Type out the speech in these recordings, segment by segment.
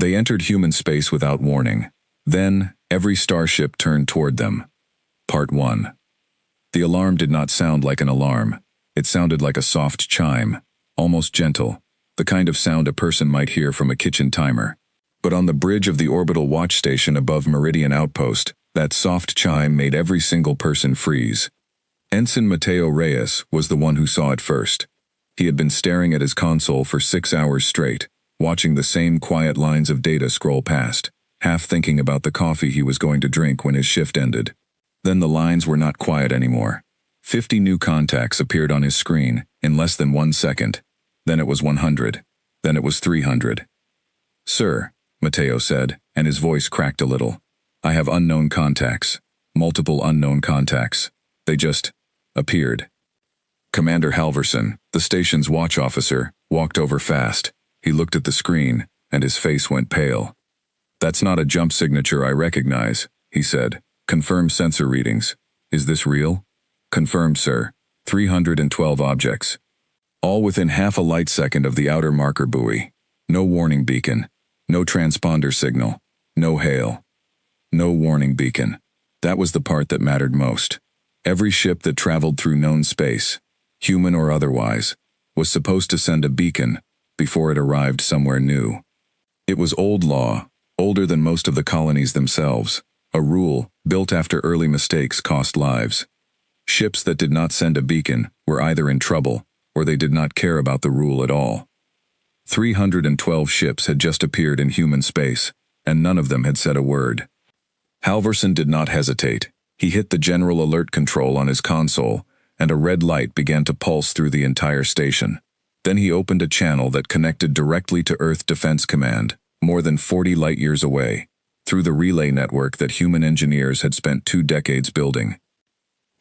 They entered human space without warning. Then, every starship turned toward them. Part 1. The alarm did not sound like an alarm. It sounded like a soft chime, almost gentle, the kind of sound a person might hear from a kitchen timer. But on the bridge of the orbital watch station above Meridian Outpost, that soft chime made every single person freeze. Ensign Mateo Reyes was the one who saw it first. He had been staring at his console for 6 hours straight, watching the same quiet lines of data scroll past, half thinking about the coffee he was going to drink when his shift ended. Then the lines were not quiet anymore. 50 new contacts appeared on his screen in less than 1 second. Then it was 100. Then it was 300. "Sir," Mateo said, and his voice cracked a little. "I have unknown contacts. Multiple unknown contacts. They just appeared." Commander Halverson, the station's watch officer, walked over fast. He looked at the screen, and his face went pale. "That's not a jump signature I recognize," he said. "Confirm sensor readings. Is this real?" "Confirmed, sir. 312 objects. All within half a light second of the outer marker buoy. No warning beacon. No transponder signal. No hail. No warning beacon." That was the part that mattered most. Every ship that traveled through known space, human or otherwise, was supposed to send a beacon before it arrived somewhere new. It was old law, older than most of the colonies themselves, a rule built after early mistakes cost lives. Ships that did not send a beacon were either in trouble or they did not care about the rule at all. 312 ships had just appeared in human space, and none of them had said a word. Halverson did not hesitate. He hit the general alert control on his console, and a red light began to pulse through the entire station. Then he opened a channel that connected directly to Earth Defense Command, more than 40 light-years away, through the relay network that human engineers had spent 2 decades building.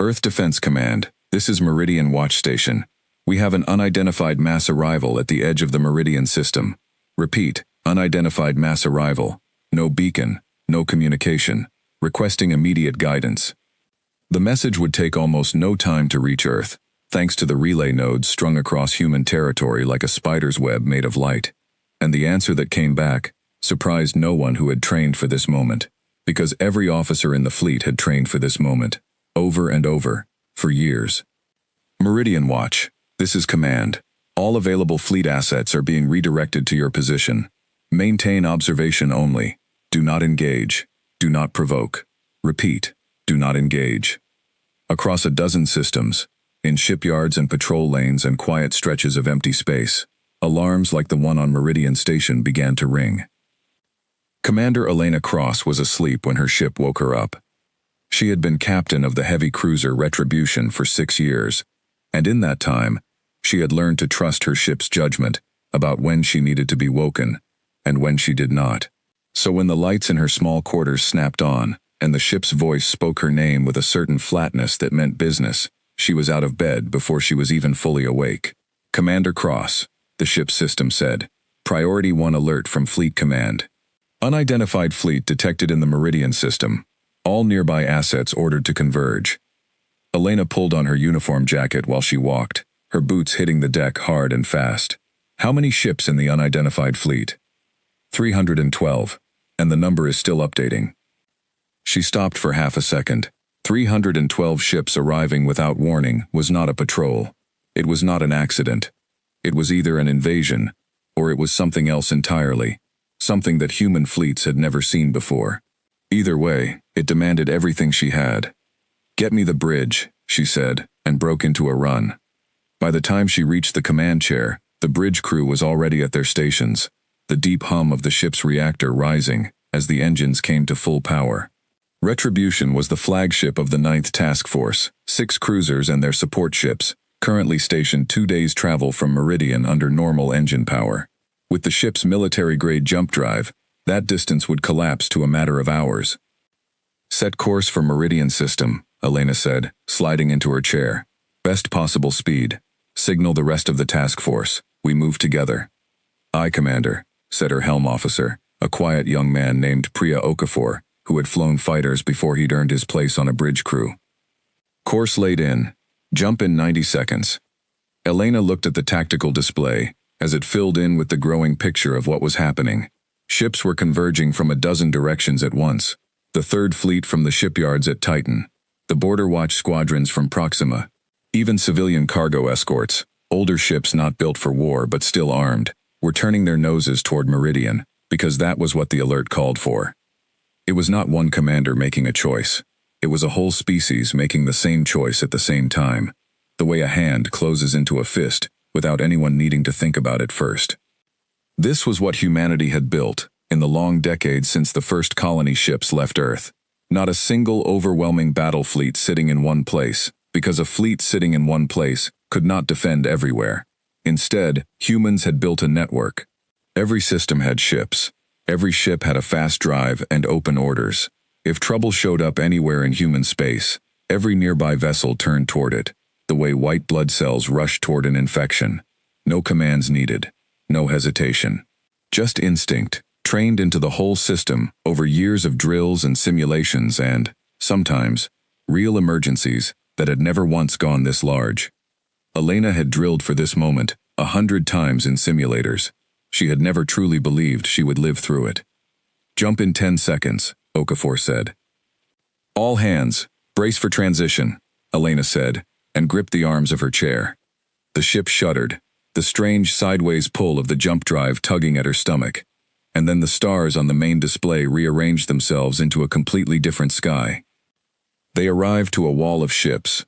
"Earth Defense Command, this is Meridian Watch Station. We have an unidentified mass arrival at the edge of the Meridian system. Repeat, unidentified mass arrival. No beacon, no communication. Requesting immediate guidance." The message would take almost no time to reach Earth, thanks to the relay nodes strung across human territory like a spider's web made of light. And the answer that came back surprised no one who had trained for this moment, because every officer in the fleet had trained for this moment, over and over, for years. "Meridian Watch, this is Command. All available fleet assets are being redirected to your position. Maintain observation only. Do not engage. Do not provoke. Repeat, do not engage." Across a dozen systems, in shipyards and patrol lanes and quiet stretches of empty space, alarms like the one on Meridian Station began to ring. Commander Elena Cross was asleep when her ship woke her up. She had been captain of the heavy cruiser Retribution for 6 years, and in that time, she had learned to trust her ship's judgment about when she needed to be woken and when she did not. So when the lights in her small quarters snapped on, and the ship's voice spoke her name with a certain flatness that meant business, she was out of bed before she was even fully awake. "Commander Cross," the ship's system said. "Priority 1 alert from Fleet Command. Unidentified fleet detected in the Meridian system. All nearby assets ordered to converge." Elena pulled on her uniform jacket while she walked, her boots hitting the deck hard and fast. "How many ships in the unidentified fleet?" 312, and the number is still updating." She stopped for half a second. 312 ships arriving without warning was not a patrol. It was not an accident. It was either an invasion, or it was something else entirely, something that human fleets had never seen before. Either way, it demanded everything she had. "Get me the bridge," she said, and broke into a run. By the time she reached the command chair, the bridge crew was already at their stations, the deep hum of the ship's reactor rising as the engines came to full power. Retribution was the flagship of the 9th Task Force, 6 cruisers and their support ships, currently stationed 2 days' travel from Meridian under normal engine power. With the ship's military-grade jump drive, that distance would collapse to a matter of hours. "Set course for Meridian system," Elena said, sliding into her chair. "Best possible speed. Signal the rest of the task force. We move together." "Aye, Commander," said her helm officer, a quiet young man named Priya Okafor, who had flown fighters before he'd earned his place on a bridge crew. "Course laid in. Jump in 90 seconds." Elena looked at the tactical display as it filled in with the growing picture of what was happening. Ships were converging from a dozen directions at once. The Third Fleet from the shipyards at Titan, the Border Watch squadrons from Proxima, even civilian cargo escorts, older ships not built for war but still armed, were turning their noses toward Meridian, because that was what the alert called for. It was not one commander making a choice. It was a whole species making the same choice at the same time, the way a hand closes into a fist without anyone needing to think about it first. This was what humanity had built in the long decades since the first colony ships left Earth. Not a single overwhelming battle fleet sitting in one place, because a fleet sitting in one place could not defend everywhere. Instead, humans had built a network. Every system had ships. Every ship had a fast drive and open orders. If trouble showed up anywhere in human space, every nearby vessel turned toward it, the way white blood cells rush toward an infection. No commands needed. No hesitation. Just instinct, trained into the whole system over years of drills and simulations and, sometimes, real emergencies that had never once gone this large. Elena had drilled for this moment 100 times in simulators. She had never truly believed she would live through it. "Jump in 10 seconds, Okafor said. "All hands, brace for transition," Elena said, and gripped the arms of her chair. The ship shuddered, the strange sideways pull of the jump drive tugging at her stomach, and then the stars on the main display rearranged themselves into a completely different sky. They arrived to a wall of ships.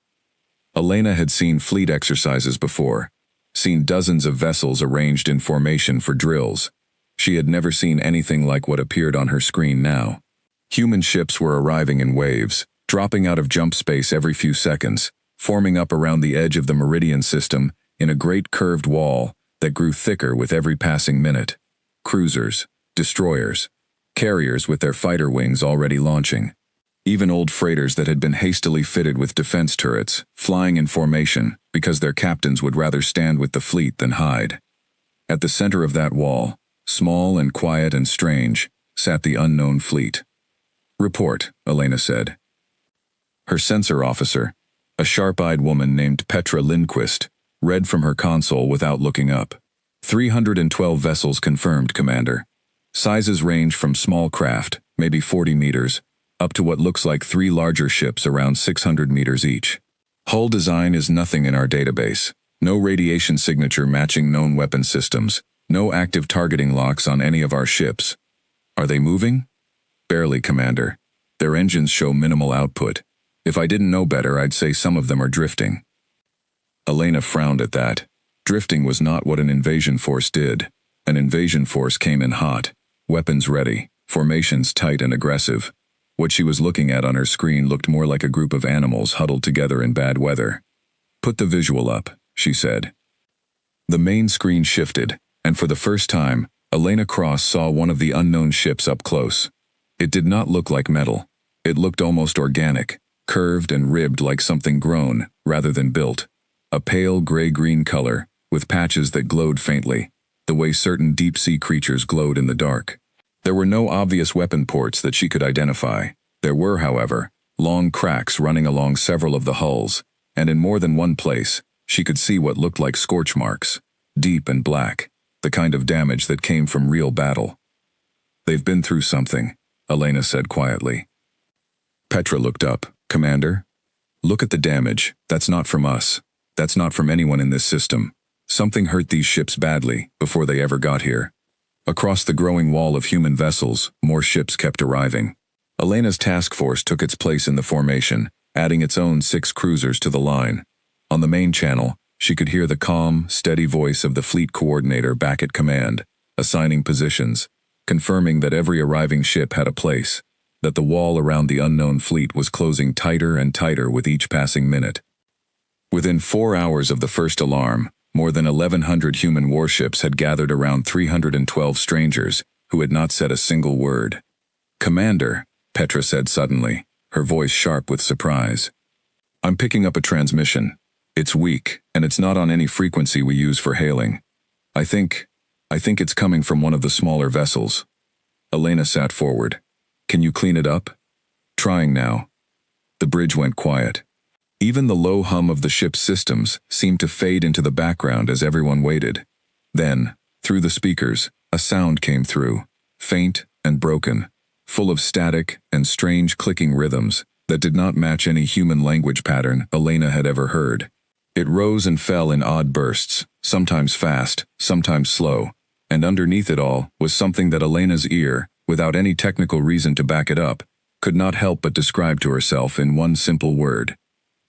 Elena had seen fleet exercises before, seen dozens of vessels arranged in formation for drills. She had never seen anything like what appeared on her screen now. Human ships were arriving in waves, dropping out of jump space every few seconds, forming up around the edge of the Meridian system in a great curved wall that grew thicker with every passing minute. Cruisers, destroyers, carriers with their fighter wings already launching. Even old freighters that had been hastily fitted with defense turrets, flying in formation because their captains would rather stand with the fleet than hide. At the center of that wall, small and quiet and strange, sat the unknown fleet. "Report," Elena said. Her sensor officer, a sharp-eyed woman named Petra Lindquist, read from her console without looking up. 312 vessels confirmed, Commander. Sizes range from small craft, maybe 40 meters, up to what looks like 3 larger ships around 600 meters each. Hull design is nothing in our database. No radiation signature matching known weapon systems. No active targeting locks on any of our ships. Are they moving? Barely, Commander. Their engines show minimal output. If I didn't know better, I'd say some of them are drifting. Elena frowned at that. Drifting was not what an invasion force did. An invasion force came in hot, weapons ready, formations tight and aggressive. What she was looking at on her screen looked more like a group of animals huddled together in bad weather. "Put the visual up," she said. The main screen shifted, and for the first time, Elena Cross saw one of the unknown ships up close. It did not look like metal. It looked almost organic, curved and ribbed like something grown, rather than built. A pale gray-green color, with patches that glowed faintly, the way certain deep-sea creatures glowed in the dark. There were no obvious weapon ports that she could identify. There were, however, long cracks running along several of the hulls, and in more than one place, she could see what looked like scorch marks, deep and black, the kind of damage that came from real battle. "They've been through something," Elena said quietly. Petra looked up. "Commander? Look at the damage. That's not from us. That's not from anyone in this system. Something hurt these ships badly before they ever got here." Across the growing wall of human vessels, more ships kept arriving. Elena's task force took its place in the formation, adding its own 6 cruisers to the line. On the main channel, she could hear the calm, steady voice of the fleet coordinator back at command, assigning positions, confirming that every arriving ship had a place, that the wall around the unknown fleet was closing tighter and tighter with each passing minute. Within 4 hours of the first alarm, more than 1,100 human warships had gathered around 312 strangers who had not said a single word. "Commander," Petra said suddenly, her voice sharp with surprise. "I'm picking up a transmission. It's weak, and it's not on any frequency we use for hailing. I think it's coming from one of the smaller vessels." Elena sat forward. "Can you clean it up?" "Trying now." The bridge went quiet. Even the low hum of the ship's systems seemed to fade into the background as everyone waited. Then, through the speakers, a sound came through, faint and broken, full of static and strange clicking rhythms that did not match any human language pattern Elena had ever heard. It rose and fell in odd bursts, sometimes fast, sometimes slow, and underneath it all was something that Elena's ear, without any technical reason to back it up, could not help but describe to herself in one simple word: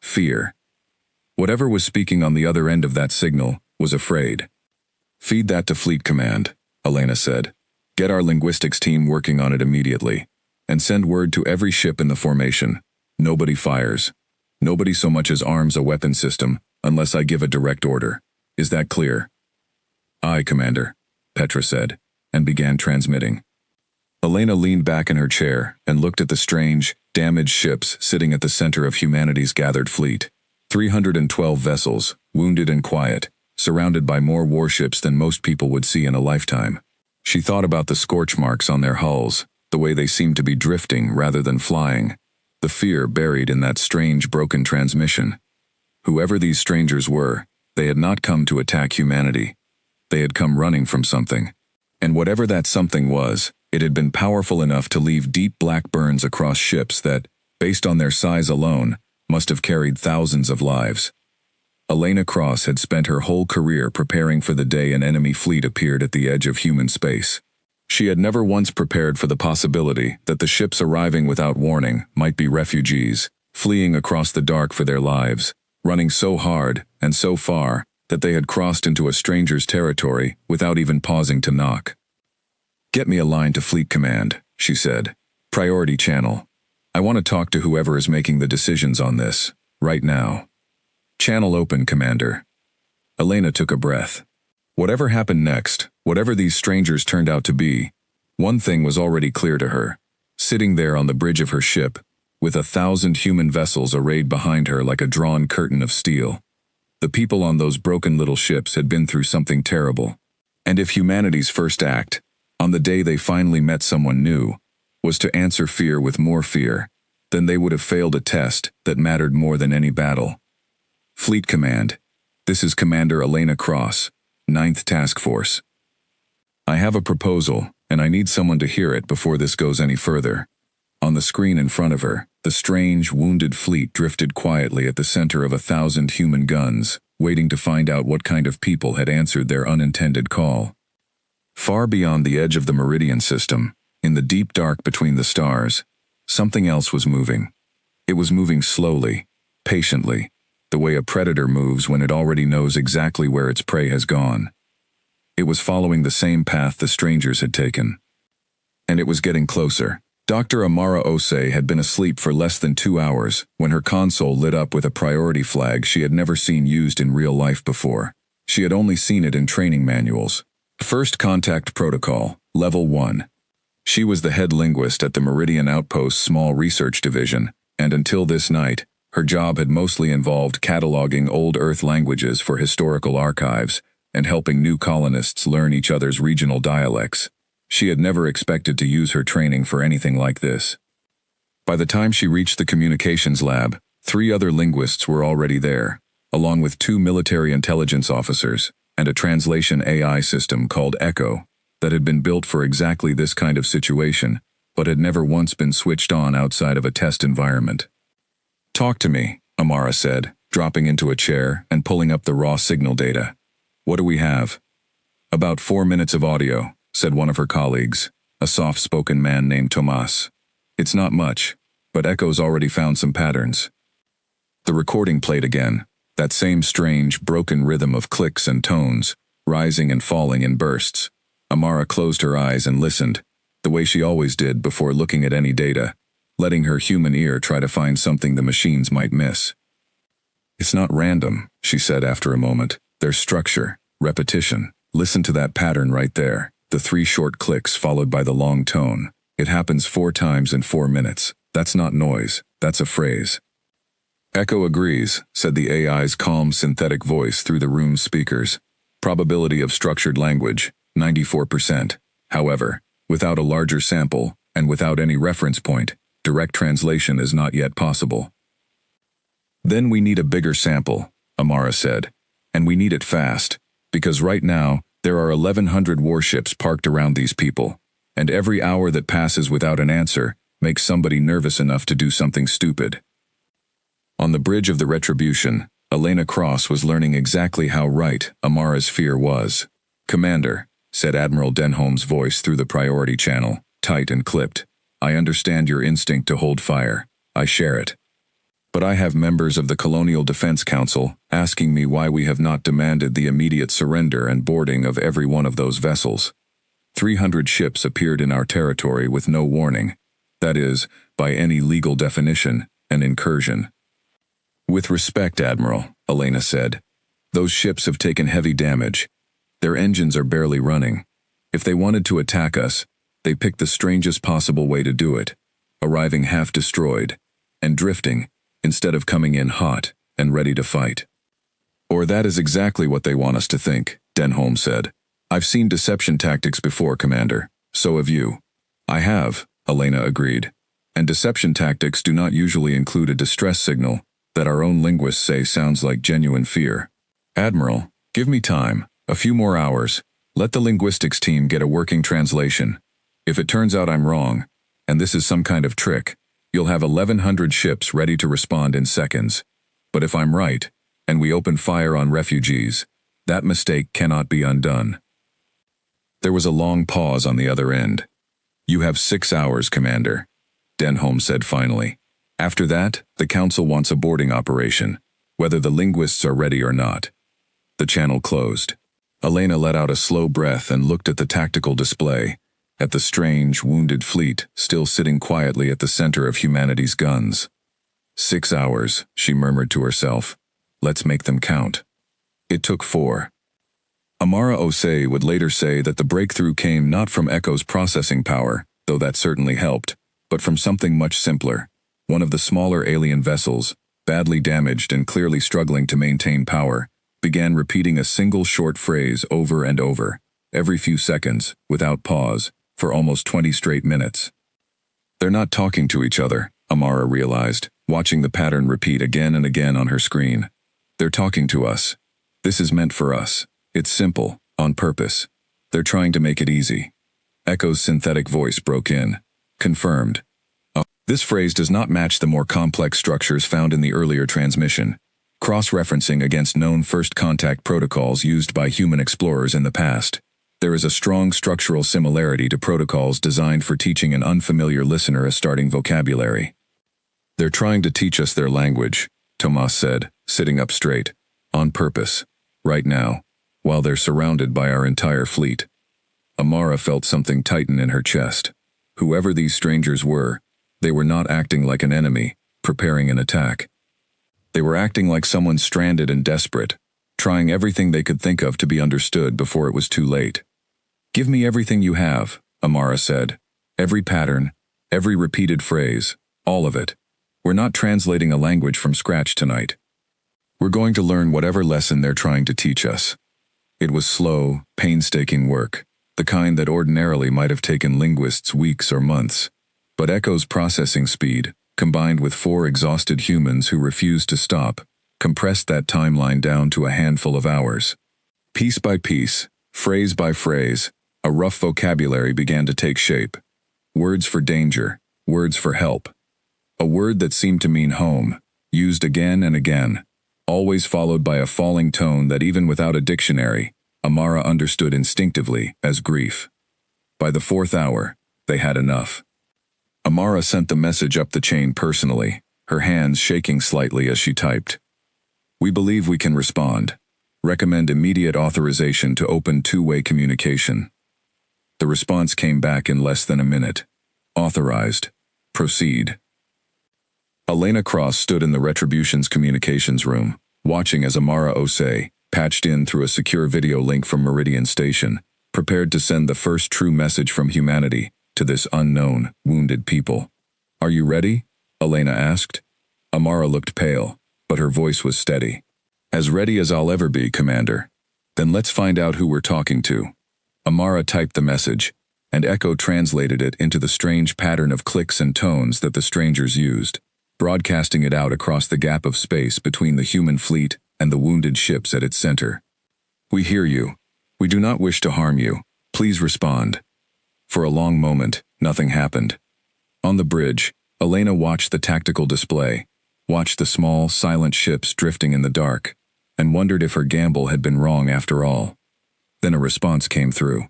fear. Whatever was speaking on the other end of that signal was afraid. "Feed that to Fleet Command," Elena said. "Get our linguistics team working on it immediately, and send word to every ship in the formation. Nobody fires. Nobody so much as arms a weapon system unless I give a direct order. Is that clear?" "Aye, Commander," Petra said, and began transmitting. Elena leaned back in her chair and looked at the strange, damaged ships sitting at the center of humanity's gathered fleet. 312 vessels, wounded and quiet, surrounded by more warships than most people would see in a lifetime. She thought about the scorch marks on their hulls, the way they seemed to be drifting rather than flying, the fear buried in that strange broken transmission. Whoever these strangers were, they had not come to attack humanity. They had come running from something. And whatever that something was, it had been powerful enough to leave deep black burns across ships that, based on their size alone, must have carried thousands of lives. Elena Cross had spent her whole career preparing for the day an enemy fleet appeared at the edge of human space. She had never once prepared for the possibility that the ships arriving without warning might be refugees, fleeing across the dark for their lives, running so hard and so far that they had crossed into a stranger's territory without even pausing to knock. "Get me a line to Fleet Command," she said. "Priority channel. I want to talk to whoever is making the decisions on this, right now." "Channel open, Commander." Elena took a breath. Whatever happened next, whatever these strangers turned out to be, one thing was already clear to her. Sitting there on the bridge of her ship, with 1,000 human vessels arrayed behind her like a drawn curtain of steel, the people on those broken little ships had been through something terrible. And if humanity's first act, on the day they finally met someone new, was to answer fear with more fear, then they would have failed a test that mattered more than any battle. "Fleet Command, this is Commander Elena Cross, 9th Task Force. I have a proposal, and I need someone to hear it before this goes any further." On the screen in front of her, the strange, wounded fleet drifted quietly at the center of 1,000 human guns, waiting to find out what kind of people had answered their unintended call. Far beyond the edge of the Meridian system, in the deep dark between the stars, something else was moving. It was moving slowly, patiently, the way a predator moves when it already knows exactly where its prey has gone. It was following the same path the strangers had taken. And it was getting closer. Dr. Amara Osei had been asleep for less than 2 hours when her console lit up with a priority flag she had never seen used in real life before. She had only seen it in training manuals. First Contact Protocol, Level 1. She was the head linguist at the Meridian Outpost's small research division, and until this night, her job had mostly involved cataloging old Earth languages for historical archives and helping new colonists learn each other's regional dialects. She had never expected to use her training for anything like this. By the time she reached the communications lab, 3 other linguists were already there, along with 2 military intelligence officers and a translation AI system called Echo that had been built for exactly this kind of situation, but had never once been switched on outside of a test environment. "Talk to me," Amara said, dropping into a chair and pulling up the raw signal data. "What do we have?" "About 4 minutes of audio," said one of her colleagues, a soft-spoken man named Tomas. "It's not much, but Echo's already found some patterns." The recording played again, that same strange, broken rhythm of clicks and tones, rising and falling in bursts. Amara closed her eyes and listened, the way she always did before looking at any data, letting her human ear try to find something the machines might miss. "It's not random," she said after a moment. "There's structure, repetition. Listen to that pattern right there. The 3 short clicks followed by the long tone. It happens 4 times in 4 minutes. That's not noise, that's a phrase." "Echo agrees," said the AI's calm synthetic voice through the room's speakers. "Probability of structured language, 94%. However, without a larger sample, and without any reference point, direct translation is not yet possible." "Then we need a bigger sample," Amara said. "And we need it fast, because right now, there are 1,100 warships parked around these people. And every hour that passes without an answer makes somebody nervous enough to do something stupid. On the bridge of the Retribution, Elena Cross was learning exactly how right Amara's fear was. "Commander," said Admiral Denholm's voice through the priority channel, tight and clipped. "I understand your instinct to hold fire. I share it. But I have members of the Colonial Defense Council asking me why we have not demanded the immediate surrender and boarding of every one of those vessels. 300 ships appeared in our territory with no warning. That is, by any legal definition, an incursion." "With respect, Admiral," Elena said, "those ships have taken heavy damage. Their engines are barely running. If they wanted to attack us, they picked the strangest possible way to do it, arriving half destroyed, and drifting, instead of coming in hot and ready to fight." "Or that is exactly what they want us to think," Denholm said. "I've seen deception tactics before, Commander. So have you." "I have," Elena agreed. "And deception tactics do not usually include a distress signal that our own linguists say sounds like genuine fear. Admiral, give me time, a few more hours. Let the linguistics team get a working translation. If it turns out I'm wrong, and this is some kind of trick, you'll have 1,100 ships ready to respond in seconds. But if I'm right, and we open fire on refugees, that mistake cannot be undone." There was a long pause on the other end. "You have 6 hours, Commander," Denholm said finally. "After that, the Council wants a boarding operation, whether the linguists are ready or not." The channel closed. Elena let out a slow breath and looked at the tactical display, at the strange, wounded fleet still sitting quietly at the center of humanity's guns. 6 hours, she murmured to herself. Let's make them count. It took 4. Amara Osei would later say that the breakthrough came not from Echo's processing power, though that certainly helped, but from something much simpler. One of the smaller alien vessels, badly damaged and clearly struggling to maintain power, began repeating a single short phrase over and over, every few seconds, without pause, for almost 20 straight minutes. They're not talking to each other, Amara realized, watching the pattern repeat again and again on her screen. They're talking to us. This is meant for us. It's simple, on purpose. They're trying to make it easy. Echo's synthetic voice broke in. Confirmed. This phrase does not match the more complex structures found in the earlier transmission, cross-referencing against known first contact protocols used by human explorers in the past. There is a strong structural similarity to protocols designed for teaching an unfamiliar listener a starting vocabulary. They're trying to teach us their language, Tomas said, sitting up straight, on purpose, right now, while they're surrounded by our entire fleet. Amara felt something tighten in her chest. Whoever these strangers were, they were not acting like an enemy, preparing an attack. They were acting like someone stranded and desperate, trying everything they could think of to be understood before it was too late. Give me everything you have, Amara said. Every pattern, every repeated phrase, all of it. We're not translating a language from scratch tonight. We're going to learn whatever lesson they're trying to teach us. It was slow, painstaking work, the kind that ordinarily might have taken linguists weeks or months. But Echo's processing speed, combined with 4 exhausted humans who refused to stop, compressed that timeline down to a handful of hours. Piece by piece, phrase by phrase, a rough vocabulary began to take shape. Words for danger, words for help. A word that seemed to mean home, used again and again, always followed by a falling tone that even without a dictionary, Amara understood instinctively as grief. By the 4th hour, they had enough. Amara sent the message up the chain personally, her hands shaking slightly as she typed. We believe we can respond. Recommend immediate authorization to open two-way communication. The response came back in less than a minute. Authorized. Proceed. Elena Cross stood in the Retribution's communications room, watching as Amara Osei, patched in through a secure video link from Meridian Station, prepared to send the first true message from humanity to this unknown, wounded people. Are you ready? Elena asked. Amara looked pale, but her voice was steady. As ready as I'll ever be, Commander. Then let's find out who we're talking to. Amara typed the message, and Echo translated it into the strange pattern of clicks and tones that the strangers used, broadcasting it out across the gap of space between the human fleet and the wounded ships at its center. We hear you. We do not wish to harm you. Please respond. For a long moment, nothing happened. On the bridge, Elena watched the tactical display, watched the small, silent ships drifting in the dark, and wondered if her gamble had been wrong after all. Then a response came through.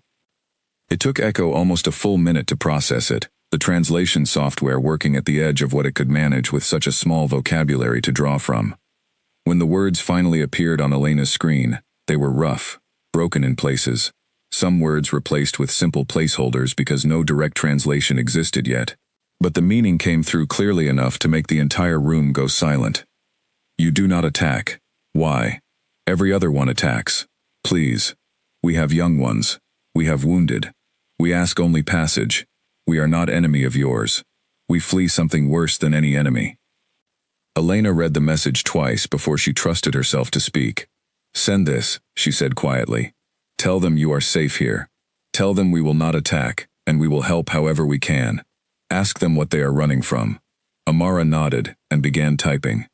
It took Echo almost a full minute to process it, the translation software working at the edge of what it could manage with such a small vocabulary to draw from. When the words finally appeared on Elena's screen, they were rough, broken in places, some words replaced with simple placeholders because no direct translation existed yet. But the meaning came through clearly enough to make the entire room go silent. You do not attack. Why? Every other one attacks. Please. We have young ones. We have wounded. We ask only passage. We are not enemy of yours. We flee something worse than any enemy. Elena read the message twice before she trusted herself to speak. Send this, she said quietly. Tell them you are safe here. Tell them we will not attack, and we will help however we can. Ask them what they are running from. Amara nodded and began typing.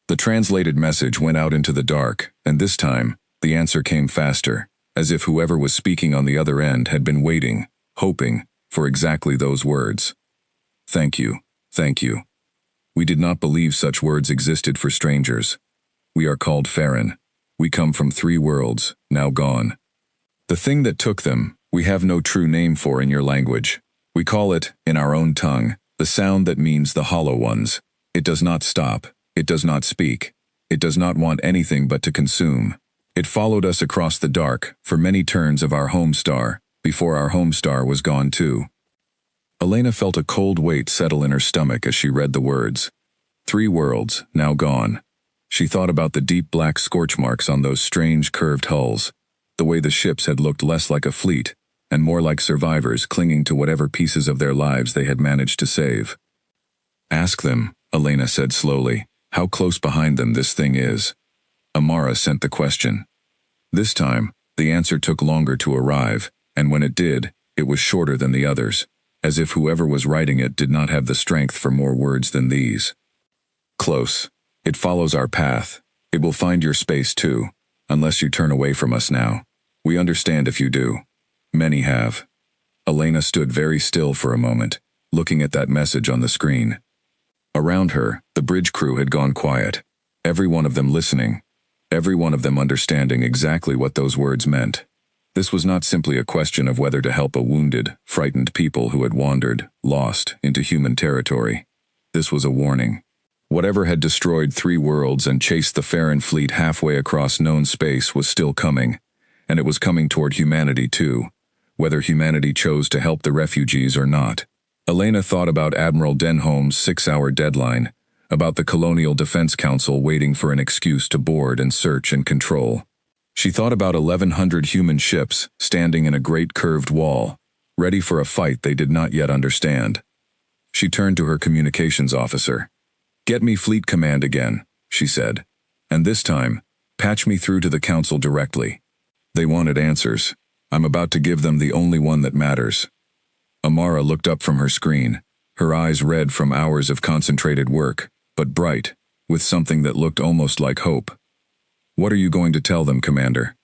The translated message went out into the dark, and this time, the answer came faster, as if whoever was speaking on the other end had been waiting, hoping, for exactly those words. Thank you, thank you. We did not believe such words existed for strangers. We are called Farron. We come from 3 worlds, now gone. The thing that took them, we have no true name for in your language. We call it, in our own tongue, the sound that means the hollow ones. It does not stop. It does not speak. It does not want anything but to consume. It followed us across the dark, for many turns of our home star, before our home star was gone too. Elena felt a cold weight settle in her stomach as she read the words. 3 worlds, now gone. She thought about the deep black scorch marks on those strange curved hulls, the way the ships had looked less like a fleet, and more like survivors clinging to whatever pieces of their lives they had managed to save. Ask them, Elena said slowly, how close behind them this thing is. Amara sent the question. This time, the answer took longer to arrive, and when it did, it was shorter than the others, as if whoever was writing it did not have the strength for more words than these. Close. It follows our path. It will find your space too, unless you turn away from us now. We understand if you do. Many have. Elena stood very still for a moment, looking at that message on the screen. Around her, the bridge crew had gone quiet, every one of them listening, every one of them understanding exactly what those words meant. This was not simply a question of whether to help a wounded, frightened people who had wandered, lost, into human territory. This was a warning. Whatever had destroyed 3 worlds and chased the Farron fleet halfway across known space was still coming, and it was coming toward humanity too, whether humanity chose to help the refugees or not. Elena thought about Admiral Denholm's 6-hour deadline, about the Colonial Defense Council waiting for an excuse to board and search and control. She thought about 1,100 human ships standing in a great curved wall, ready for a fight they did not yet understand. She turned to her communications officer. Get me Fleet Command again, she said, and this time, patch me through to the Council directly. They wanted answers. I'm about to give them the only one that matters. Amara looked up from her screen, her eyes red from hours of concentrated work, but bright, with something that looked almost like hope. What are you going to tell them, Commander?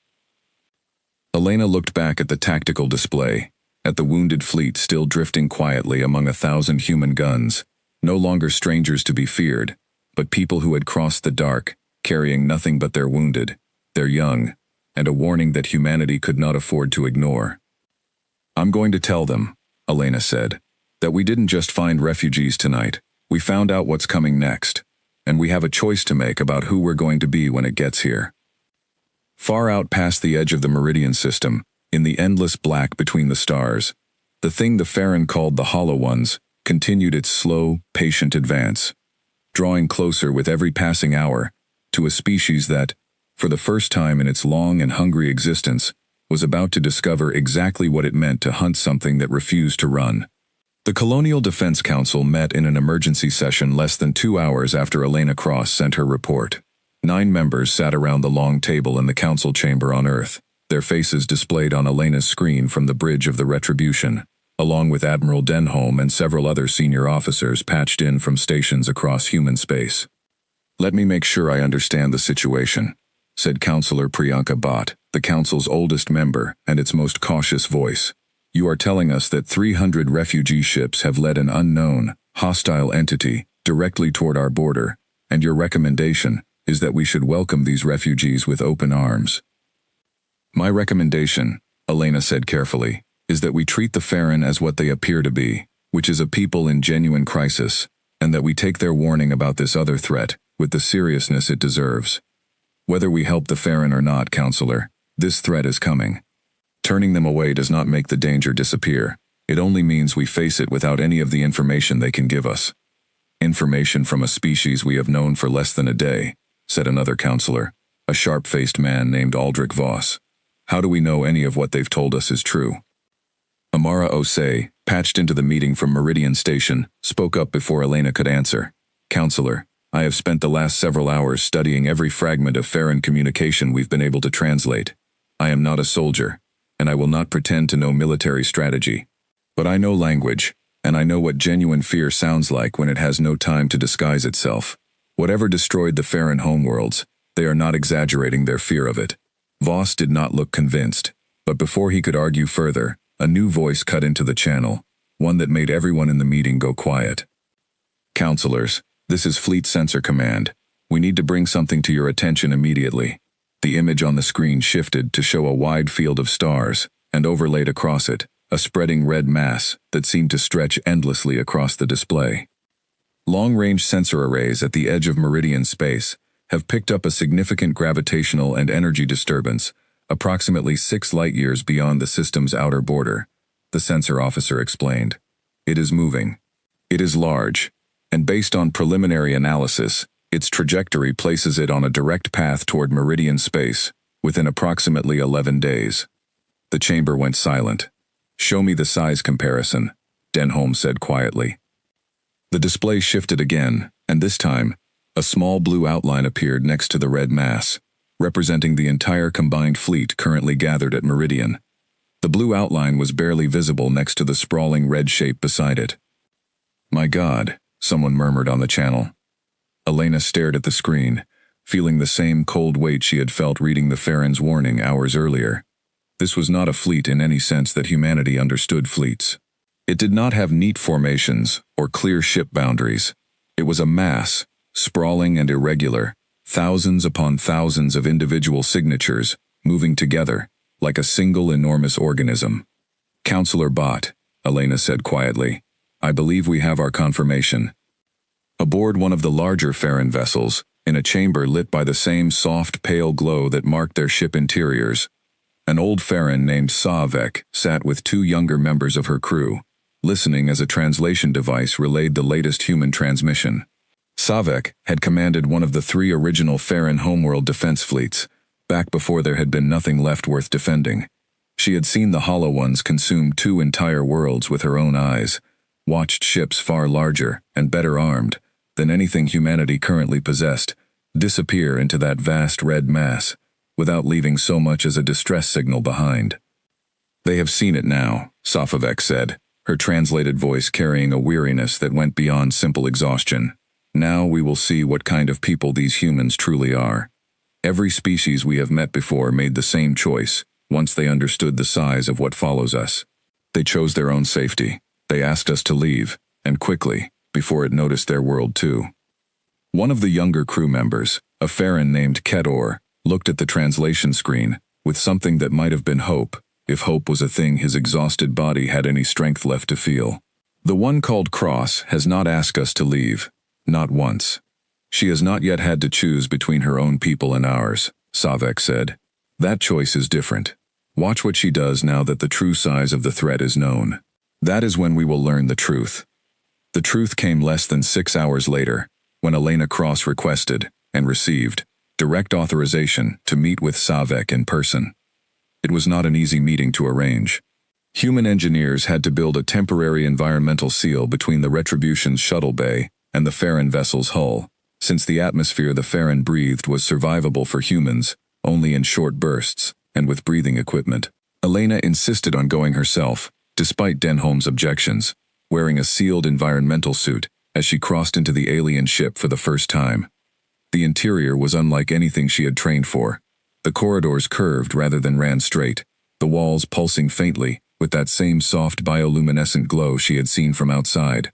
Elena looked back at the tactical display, at the wounded fleet still drifting quietly among 1,000 human guns, no longer strangers to be feared, but people who had crossed the dark, carrying nothing but their wounded, their young, and a warning that humanity could not afford to ignore. I'm going to tell them, Elena said, that we didn't just find refugees tonight, we found out what's coming next, and we have a choice to make about who we're going to be when it gets here. Far out past the edge of the Meridian system, in the endless black between the stars, the thing the Farron called the Hollow Ones continued its slow, patient advance, drawing closer with every passing hour to a species that, for the first time in its long and hungry existence, was about to discover exactly what it meant to hunt something that refused to run. The Colonial Defense Council met in an emergency session less than 2 hours after Elena Cross sent her report. 9 members sat around the long table in the council chamber on Earth, their faces displayed on Elena's screen from the bridge of the Retribution, along with Admiral Denholm and several other senior officers patched in from stations across human space. Let me make sure I understand the situation, said Councillor Priyanka Bhatt, the council's oldest member and its most cautious voice. You are telling us that 300 refugee ships have led an unknown, hostile entity directly toward our border, and your recommendation is that we should welcome these refugees with open arms. My recommendation, Elena said carefully, is that we treat the Farron as what they appear to be, which is a people in genuine crisis, and that we take their warning about this other threat with the seriousness it deserves. Whether we help the Farron or not, Counselor, this threat is coming. Turning them away does not make the danger disappear. It only means we face it without any of the information they can give us. Information from a species we have known for less than a day, said another counselor, a sharp-faced man named Aldrich Voss. How do we know any of what they've told us is true? Amara Osei, patched into the meeting from Meridian Station, spoke up before Elena could answer. Counselor, I have spent the last several hours studying every fragment of Farron communication we've been able to translate. I am not a soldier, and I will not pretend to know military strategy. But I know language, and I know what genuine fear sounds like when it has no time to disguise itself. Whatever destroyed the Farron homeworlds, they are not exaggerating their fear of it. Voss did not look convinced, but before he could argue further, a new voice cut into the channel, one that made everyone in the meeting go quiet. Counselors, this is Fleet Sensor Command. We need to bring something to your attention immediately. The image on the screen shifted to show a wide field of stars, and overlaid across it, a spreading red mass that seemed to stretch endlessly across the display. Long-range sensor arrays at the edge of Meridian space have picked up a significant gravitational and energy disturbance, approximately 6 light-years beyond the system's outer border, the sensor officer explained. It is moving. It is large, and based on preliminary analysis, its trajectory places it on a direct path toward Meridian space, within approximately 11 days. The chamber went silent. Show me the size comparison, Denholm said quietly. The display shifted again, and this time, a small blue outline appeared next to the red mass, representing the entire combined fleet currently gathered at Meridian. The blue outline was barely visible next to the sprawling red shape beside it. My God, someone murmured on the channel. Elena stared at the screen, feeling the same cold weight she had felt reading the Farron's warning hours earlier. This was not a fleet in any sense that humanity understood fleets. It did not have neat formations or clear ship boundaries. It was a mass, sprawling and irregular, thousands upon thousands of individual signatures, moving together, like a single enormous organism. Counselor Bott, Elena said quietly, I believe we have our confirmation. Aboard one of the larger Farron vessels, in a chamber lit by the same soft pale glow that marked their ship interiors, an old Farron named Savek sat with 2 younger members of her crew, listening as a translation device relayed the latest human transmission. Savek had commanded one of the 3 original Farron homeworld defense fleets, back before there had been nothing left worth defending. She had seen the Hollow Ones consume 2 entire worlds with her own eyes, watched ships far larger and better armed than anything humanity currently possessed disappear into that vast red mass, without leaving so much as a distress signal behind. They have seen it now, Safavek said, her translated voice carrying a weariness that went beyond simple exhaustion. Now we will see what kind of people these humans truly are. Every species we have met before made the same choice, once they understood the size of what follows us. They chose their own safety. They asked us to leave, and quickly, before it noticed their world too. One of the younger crew members, a Farron named Kedor, looked at the translation screen, with something that might have been hope, if hope was a thing his exhausted body had any strength left to feel. The one called Cross has not asked us to leave. Not once. She has not yet had to choose between her own people and ours, Savek said. That choice is different. Watch what she does now that the true size of the threat is known. That is when we will learn the truth. The truth came less than 6 hours later, when Elena Cross requested, and received, direct authorization to meet with Savek in person. It was not an easy meeting to arrange. Human engineers had to build a temporary environmental seal between the Retribution's shuttle bay and the Farron vessel's hull, since the atmosphere the Farron breathed was survivable for humans, only in short bursts, and with breathing equipment. Elena insisted on going herself, despite Denholm's objections, wearing a sealed environmental suit as she crossed into the alien ship for the first time. The interior was unlike anything she had trained for. The corridors curved rather than ran straight, the walls pulsing faintly, with that same soft bioluminescent glow she had seen from outside.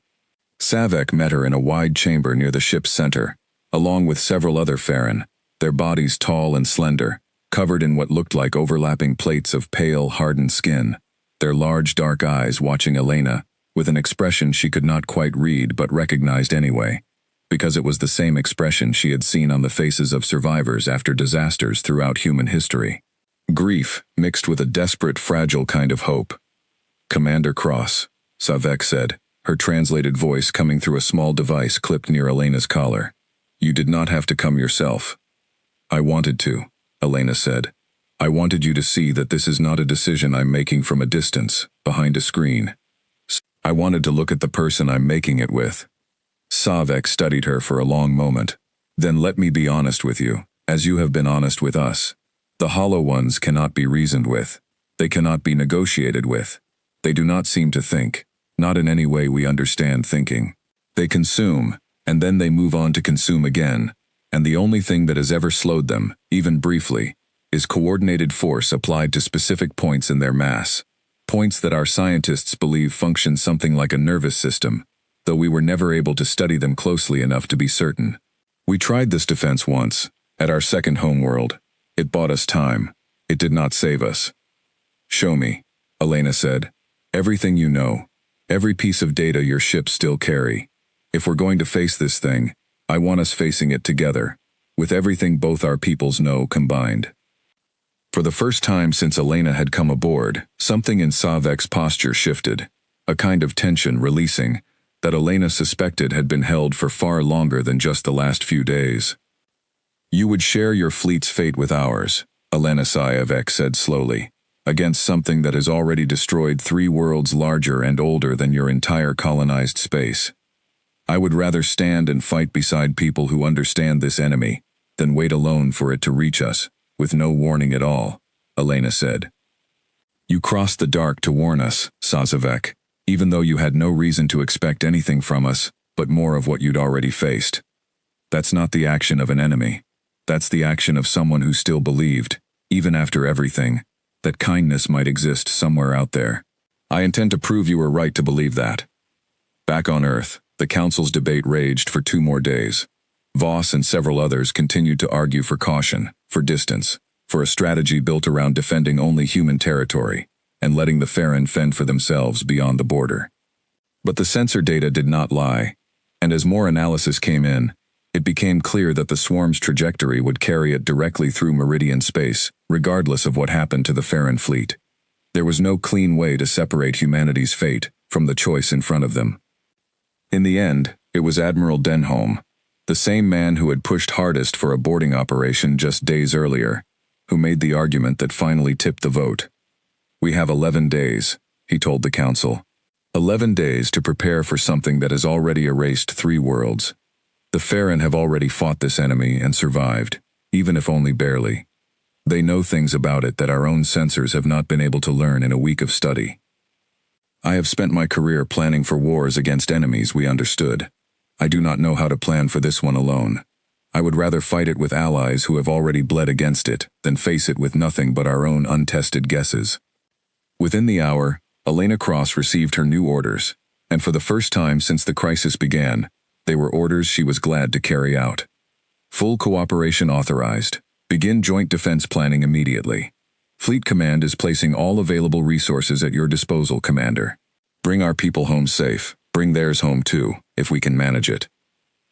Savek met her in a wide chamber near the ship's center, along with several other Farron, their bodies tall and slender, covered in what looked like overlapping plates of pale, hardened skin, their large dark eyes watching Elena, with an expression she could not quite read but recognized anyway, because it was the same expression she had seen on the faces of survivors after disasters throughout human history. Grief, mixed with a desperate, fragile kind of hope. "Commander Cross," Savek said, her translated voice coming through a small device clipped near Elena's collar. "You did not have to come yourself." "I wanted to," Elena said. "I wanted you to see that this is not a decision I'm making from a distance, behind a screen. I wanted to look at the person I'm making it with." Savek studied her for a long moment. "Then let me be honest with you, as you have been honest with us. The Hollow Ones cannot be reasoned with. They cannot be negotiated with. They do not seem to think, not in any way we understand thinking. They consume, and then they move on to consume again, and the only thing that has ever slowed them, even briefly, is coordinated force applied to specific points in their mass, points that our scientists believe function something like a nervous system, though we were never able to study them closely enough to be certain. We tried this defense once, at our second homeworld. It bought us time. It did not save us." "Show me," Elena said. "Everything you know. Every piece of data your ships still carry. If we're going to face this thing, I want us facing it together, with everything both our peoples know combined." For the first time since Elena had come aboard, something in Savek's posture shifted, a kind of tension releasing, that Elena suspected had been held for far longer than just the last few days. "You would share your fleet's fate with ours," Elena Savek said slowly, "against something that has already destroyed 3 worlds larger and older than your entire colonized space. I would rather stand and fight beside people who understand this enemy, than wait alone for it to reach us, with no warning at all," Elena said. "You crossed the dark to warn us, Sazavek, even though you had no reason to expect anything from us, but more of what you'd already faced. That's not the action of an enemy. That's the action of someone who still believed, even after everything, that kindness might exist somewhere out there. I intend to prove you were right to believe that." Back on Earth, the Council's debate raged for 2 more days. Voss and several others continued to argue for caution, for distance, for a strategy built around defending only human territory, and letting the Farron fend for themselves beyond the border. But the sensor data did not lie, and as more analysis came in, it became clear that the swarm's trajectory would carry it directly through Meridian space, regardless of what happened to the Farron fleet. There was no clean way to separate humanity's fate from the choice in front of them. In the end, it was Admiral Denholm, the same man who had pushed hardest for a boarding operation just days earlier, who made the argument that finally tipped the vote. "We have 11 days, he told the Council. 11 days to prepare for something that has already erased 3 worlds. The Farron have already fought this enemy and survived, even if only barely. They know things about it that our own sensors have not been able to learn in a week of study. I have spent my career planning for wars against enemies we understood. I do not know how to plan for this one alone. I would rather fight it with allies who have already bled against it than face it with nothing but our own untested guesses." Within the hour, Elena Cross received her new orders, and for the first time since the crisis began, they were orders she was glad to carry out. "Full cooperation authorized. Begin joint defense planning immediately. Fleet Command is placing all available resources at your disposal, Commander. Bring our people home safe. Bring theirs home too, if we can manage it."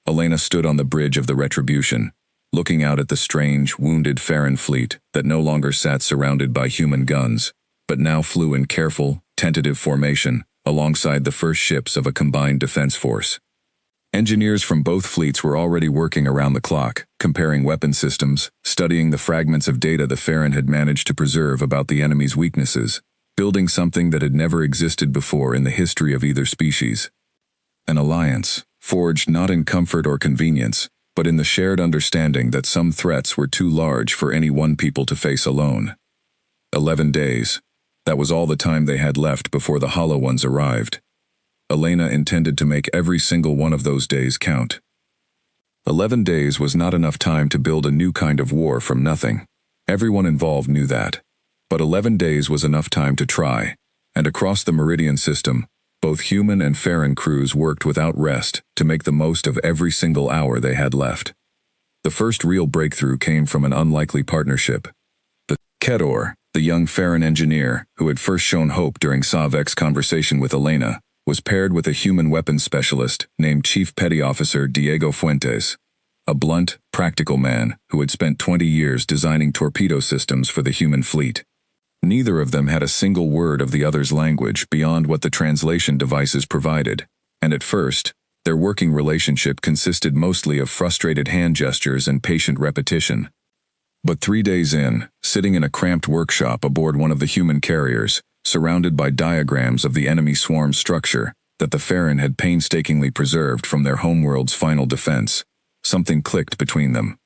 Elena stood on the bridge of the Retribution, looking out at the strange, wounded Farron fleet that no longer sat surrounded by human guns, but now flew in careful, tentative formation alongside the first ships of a combined defense force. Engineers from both fleets were already working around the clock, comparing weapon systems, studying the fragments of data the Farron had managed to preserve about the enemy's weaknesses, building something that had never existed before in the history of either species. An alliance, forged not in comfort or convenience, but in the shared understanding that some threats were too large for any one people to face alone. 11 days. That was all the time they had left before the Hollow Ones arrived. Elena intended to make every single one of those days count. 11 days was not enough time to build a new kind of war from nothing. Everyone involved knew that. But 11 days was enough time to try. And across the Meridian system, both human and Farron crews worked without rest to make the most of every single hour they had left. The first real breakthrough came from an unlikely partnership. Kedor, the young Farron engineer who had first shown hope during Savek's conversation with Elena, was paired with a human weapons specialist named Chief Petty Officer Diego Fuentes, a blunt, practical man who had spent 20 years designing torpedo systems for the human fleet. Neither of them had a single word of the other's language beyond what the translation devices provided, and at first, their working relationship consisted mostly of frustrated hand gestures and patient repetition. But 3 days in, sitting in a cramped workshop aboard one of the human carriers, surrounded by diagrams of the enemy swarm structure that the Farron had painstakingly preserved from their homeworld's final defense, something clicked between them.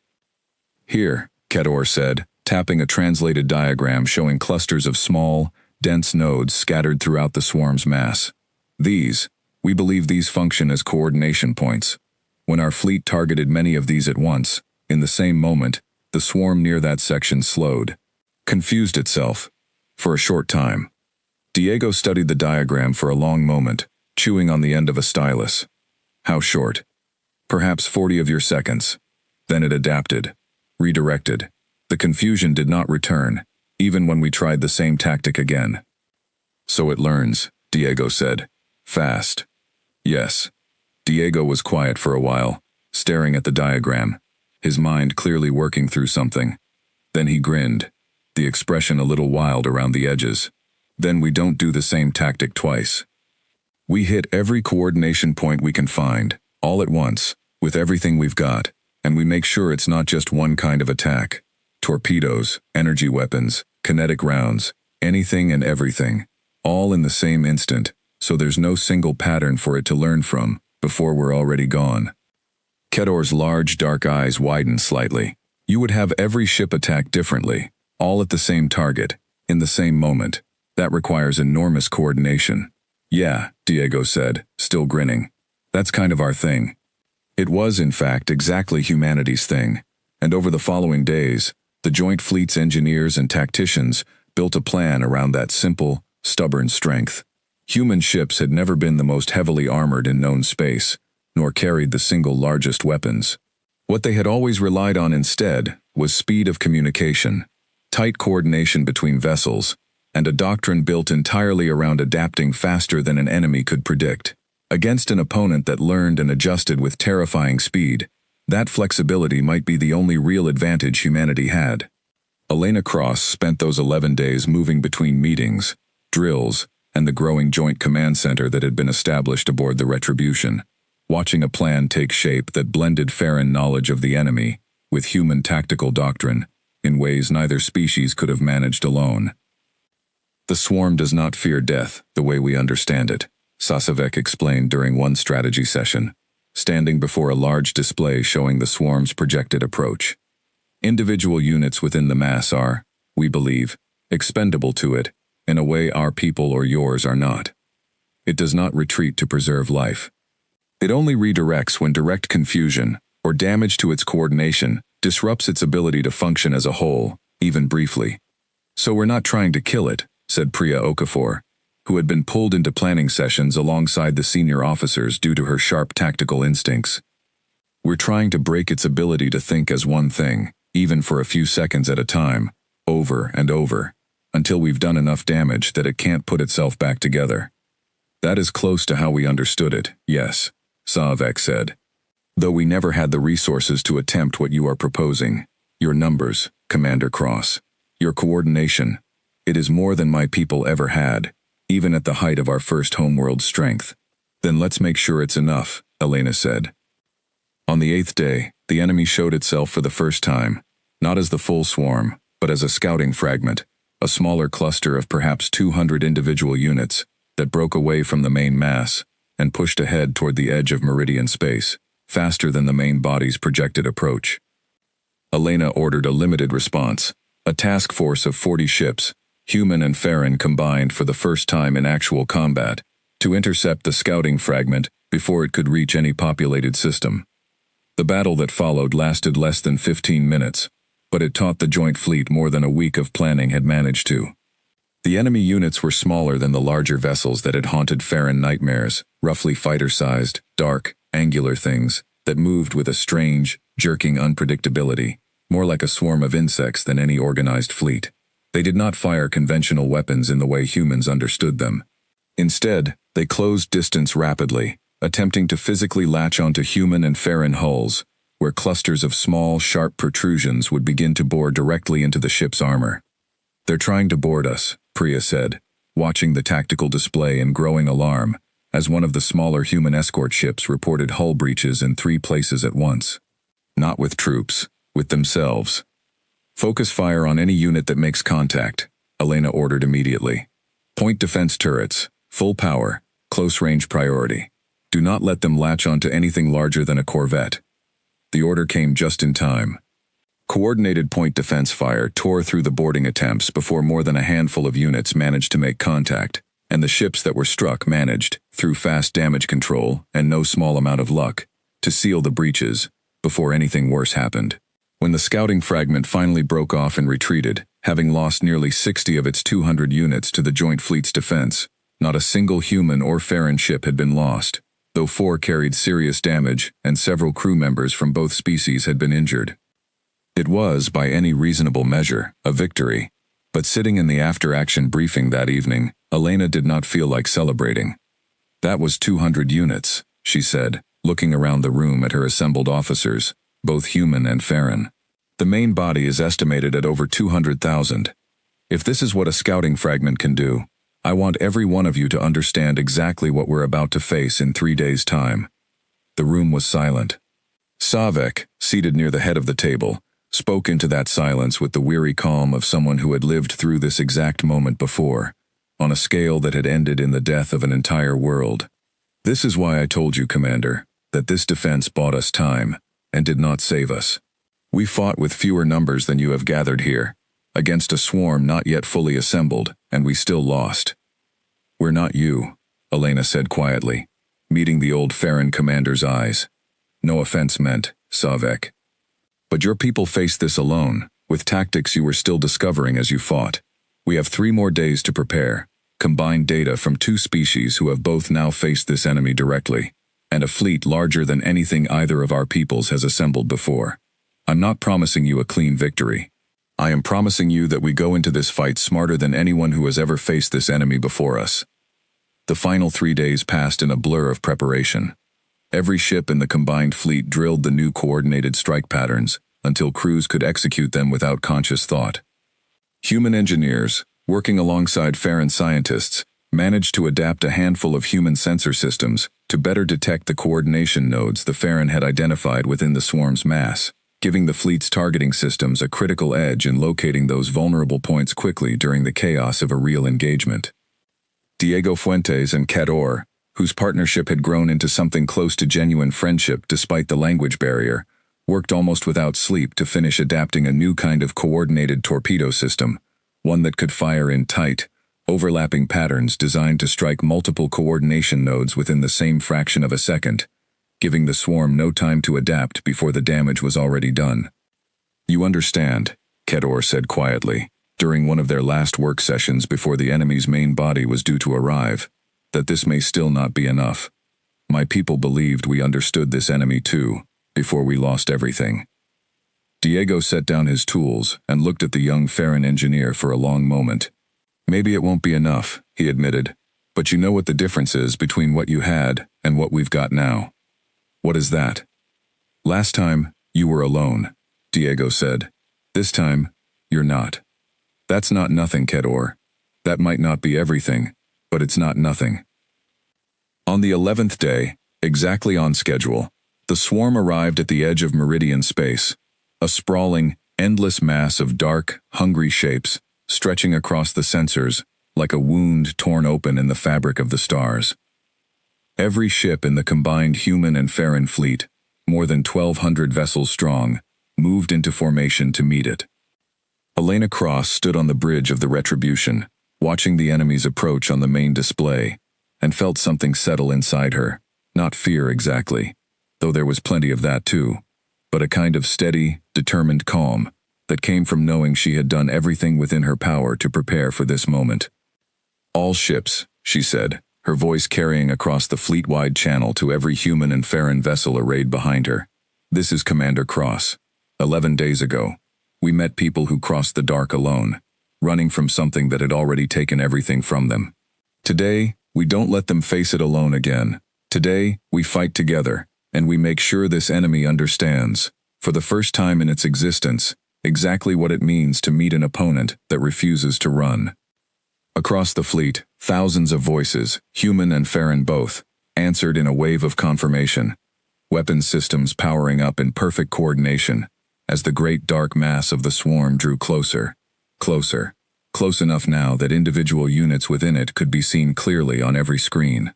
"Here," Kedor said, tapping a translated diagram showing clusters of small, dense nodes scattered throughout the swarm's mass. We believe these function as coordination points. When our fleet targeted many of these at once, in the same moment, the swarm near that section slowed, confused itself, for a short time. Diego studied the diagram for a long moment, chewing on the end of a stylus. How short? Perhaps 40 of your seconds. Then it adapted, redirected. The confusion did not return, even when we tried the same tactic again. "So it learns," Diego said. "Fast." "Yes." Diego was quiet for a while, staring at the diagram, his mind clearly working through something. Then he grinned, the expression a little wild around the edges. "Then we don't do the same tactic twice. We hit every coordination point we can find, all at once, with everything we've got, and we make sure it's not just one kind of attack. Torpedoes, energy weapons, kinetic rounds, anything and everything, all in the same instant, so there's no single pattern for it to learn from before we're already gone." Kedor's large dark eyes widened slightly. "You would have every ship attack differently, all at the same target, in the same moment. That requires enormous coordination." "Yeah," Diego said, still grinning. "That's kind of our thing." It was, in fact, exactly humanity's thing, and over the following days, the Joint Fleet's engineers and tacticians built a plan around that simple, stubborn strength. Human ships had never been the most heavily armored in known space, nor carried the single largest weapons. What they had always relied on instead was speed of communication, tight coordination between vessels, and a doctrine built entirely around adapting faster than an enemy could predict. Against an opponent that learned and adjusted with terrifying speed, that flexibility might be the only real advantage humanity had. Elena Cross spent those 11 days moving between meetings, drills, and the growing joint command center that had been established aboard the Retribution, watching a plan take shape that blended Farron knowledge of the enemy with human tactical doctrine in ways neither species could have managed alone. "The swarm does not fear death the way we understand it," Sasavek explained during one strategy session, standing before a large display showing the swarm's projected approach. "Individual units within the mass are, we believe, expendable to it, in a way our people or yours are not. It does not retreat to preserve life. It only redirects when direct confusion, or damage to its coordination, disrupts its ability to function as a whole, even briefly. So we're not trying to kill it," said Priya Okafor, who had been pulled into planning sessions alongside the senior officers due to her sharp tactical instincts. "We're trying to break its ability to think as one thing, even for a few seconds at a time, over and over, until we've done enough damage that it can't put itself back together. That is close to how we understood it, yes," Savek said. "Though we never had the resources to attempt what you are proposing. Your numbers, Commander Cross. Your coordination. It is more than my people ever had, even at the height of our first homeworld strength." "Then let's make sure it's enough," Elena said. On the 8th day, the enemy showed itself for the first time, not as the full swarm, but as a scouting fragment, a smaller cluster of perhaps 200 individual units that broke away from the main mass and pushed ahead toward the edge of Meridian space, faster than the main body's projected approach. Elena ordered a limited response, a task force of 40 ships, human and Farron combined for the first time in actual combat, to intercept the scouting fragment before it could reach any populated system. The battle that followed lasted less than 15 minutes, but it taught the Joint Fleet more than a week of planning had managed to. The enemy units were smaller than the larger vessels that had haunted Farron nightmares, roughly fighter-sized, dark, angular things that moved with a strange, jerking unpredictability, more like a swarm of insects than any organized fleet. They did not fire conventional weapons in the way humans understood them. Instead, they closed distance rapidly, attempting to physically latch onto human and Farron hulls, where clusters of small, sharp protrusions would begin to bore directly into the ship's armor. "They're trying to board us," Priya said, watching the tactical display in growing alarm, as one of the smaller human escort ships reported hull breaches in 3 places at once. "Not with troops, with themselves. Focus fire on any unit that makes contact," Elena ordered immediately. "Point defense turrets, full power, close-range priority. Do not let them latch onto anything larger than a corvette." The order came just in time. Coordinated point defense fire tore through the boarding attempts before more than a handful of units managed to make contact, and the ships that were struck managed, through fast damage control and no small amount of luck, to seal the breaches before anything worse happened. When the scouting fragment finally broke off and retreated, having lost nearly 60 of its 200 units to the Joint Fleet's defense, not a single human or Farron ship had been lost, though 4 carried serious damage and several crew members from both species had been injured. It was, by any reasonable measure, a victory, but sitting in the after-action briefing that evening, Elena did not feel like celebrating. "That was 200 units, she said, looking around the room at her assembled officers, both human and Farron. "The main body is estimated at over 200,000. If this is what a scouting fragment can do, I want every one of you to understand exactly what we're about to face in 3 days' time." The room was silent. Savek, seated near the head of the table, spoke into that silence with the weary calm of someone who had lived through this exact moment before, on a scale that had ended in the death of an entire world. "This is why I told you, Commander, that this defense bought us time, and did not save us. We fought with fewer numbers than you have gathered here, against a swarm not yet fully assembled, and we still lost." "We're not you," Elena said quietly, meeting the old Farron commander's eyes. "No offense meant, Savek. But your people faced this alone, with tactics you were still discovering as you fought. We have 3 more days to prepare, combined data from 2 species who have both now faced this enemy directly, and a fleet larger than anything either of our peoples has assembled before. I'm not promising you a clean victory. I am promising you that we go into this fight smarter than anyone who has ever faced this enemy before us." The final 3 days passed in a blur of preparation. Every ship in the combined fleet drilled the new coordinated strike patterns until crews could execute them without conscious thought. Human engineers, working alongside Farron scientists, managed to adapt a handful of human sensor systems to better detect the coordination nodes the Farron had identified within the swarm's mass, giving the fleet's targeting systems a critical edge in locating those vulnerable points quickly during the chaos of a real engagement. Diego Fuentes and Cador, whose partnership had grown into something close to genuine friendship despite the language barrier, worked almost without sleep to finish adapting a new kind of coordinated torpedo system, one that could fire in tight, overlapping patterns designed to strike multiple coordination nodes within the same fraction of a second, giving the swarm no time to adapt before the damage was already done. "You understand," Cador said quietly, during one of their last work sessions before the enemy's main body was due to arrive, "that this may still not be enough. My people believed we understood this enemy too, before we lost everything." Diego set down his tools and looked at the young Farron engineer for a long moment. "Maybe it won't be enough," he admitted, "but you know what the difference is between what you had and what we've got now." "What is that?" "Last time, you were alone," Diego said. "This time, you're not. That's not nothing, Cador. That might not be everything, but it's not nothing." On the 11th day, exactly on schedule, the swarm arrived at the edge of Meridian space, a sprawling, endless mass of dark, hungry shapes, stretching across the sensors like a wound torn open in the fabric of the stars. Every ship in the combined human and Farron fleet, more than 1,200 vessels strong, moved into formation to meet it. Elena Cross stood on the bridge of the Retribution, watching the enemy's approach on the main display, and felt something settle inside her, not fear exactly, though there was plenty of that too, but a kind of steady, determined calm that came from knowing she had done everything within her power to prepare for this moment, All ships, she said, her voice carrying across the fleet-wide channel to every human and Farron vessel arrayed behind her. This is Commander Cross. 11 days ago, we met people who crossed the dark alone, running from something that had already taken everything from them. Today, we don't let them face it alone again. Today, we fight together, and we make sure this enemy understands, for the first time in its existence, exactly what it means to meet an opponent that refuses to run. Across the fleet, thousands of voices, human and Farron both, answered in a wave of confirmation, weapons systems powering up in perfect coordination, as the great dark mass of the swarm drew closer, closer, close enough now that individual units within it could be seen clearly on every screen.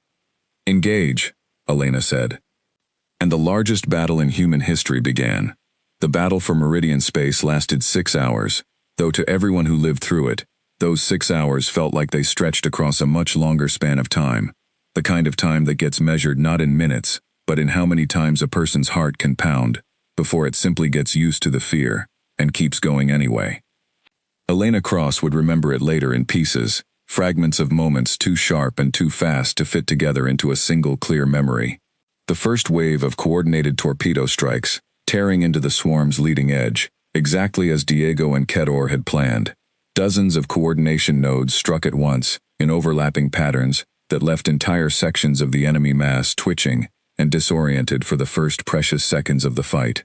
"Engage," Elena said. And the largest battle in human history began. The battle for Meridian space lasted 6 hours, though to everyone who lived through it, those 6 hours felt like they stretched across a much longer span of time, the kind of time that gets measured not in minutes, but in how many times a person's heart can pound, before it simply gets used to the fear, and keeps going anyway. Elena Cross would remember it later in pieces, fragments of moments too sharp and too fast to fit together into a single clear memory. The first wave of coordinated torpedo strikes, tearing into the swarm's leading edge, exactly as Diego and Kedor had planned. Dozens of coordination nodes struck at once, in overlapping patterns, that left entire sections of the enemy mass twitching and disoriented for the first precious seconds of the fight.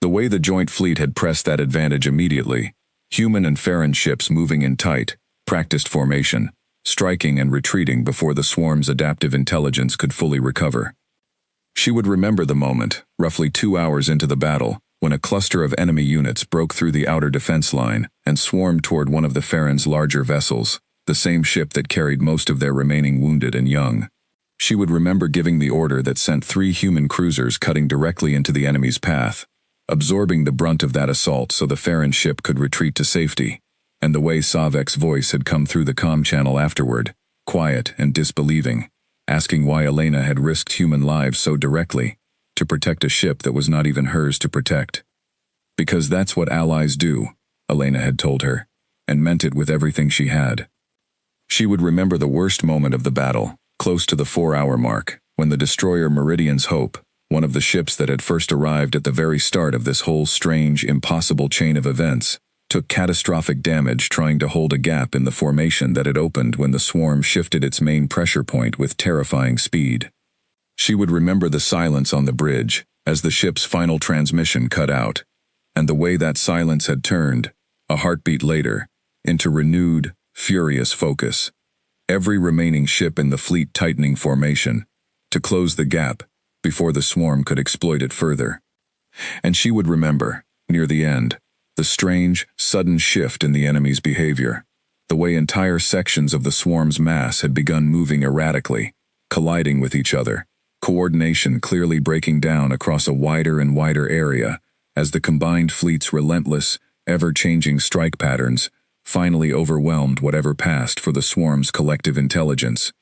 The way the joint fleet had pressed that advantage immediately, human and Farron ships moving in tight, practiced formation, striking and retreating before the swarm's adaptive intelligence could fully recover. She would remember the moment, roughly 2 hours into the battle, when a cluster of enemy units broke through the outer defense line and swarmed toward one of the Farron's larger vessels, the same ship that carried most of their remaining wounded and young. She would remember giving the order that sent 3 human cruisers cutting directly into the enemy's path, absorbing the brunt of that assault so the Farron ship could retreat to safety, and the way Savek's voice had come through the comm channel afterward, quiet and disbelieving, asking why Elena had risked human lives so directly, to protect a ship that was not even hers to protect. Because that's what allies do, Elena had told her, and meant it with everything she had. She would remember the worst moment of the battle, close to the 4-hour mark, when the destroyer Meridian's Hope, one of the ships that had first arrived at the very start of this whole strange, impossible chain of events, took catastrophic damage trying to hold a gap in the formation that had opened when the swarm shifted its main pressure point with terrifying speed. She would remember the silence on the bridge, as the ship's final transmission cut out, and the way that silence had turned, a heartbeat later, into renewed, furious focus. Every remaining ship in the fleet tightening formation, to close the gap, before the swarm could exploit it further. And she would remember, near the end, the strange, sudden shift in the enemy's behavior, the way entire sections of the swarm's mass had begun moving erratically, colliding with each other, coordination clearly breaking down across a wider and wider area, as the combined fleet's relentless, ever-changing strike patterns finally overwhelmed whatever passed for the swarm's collective intelligence.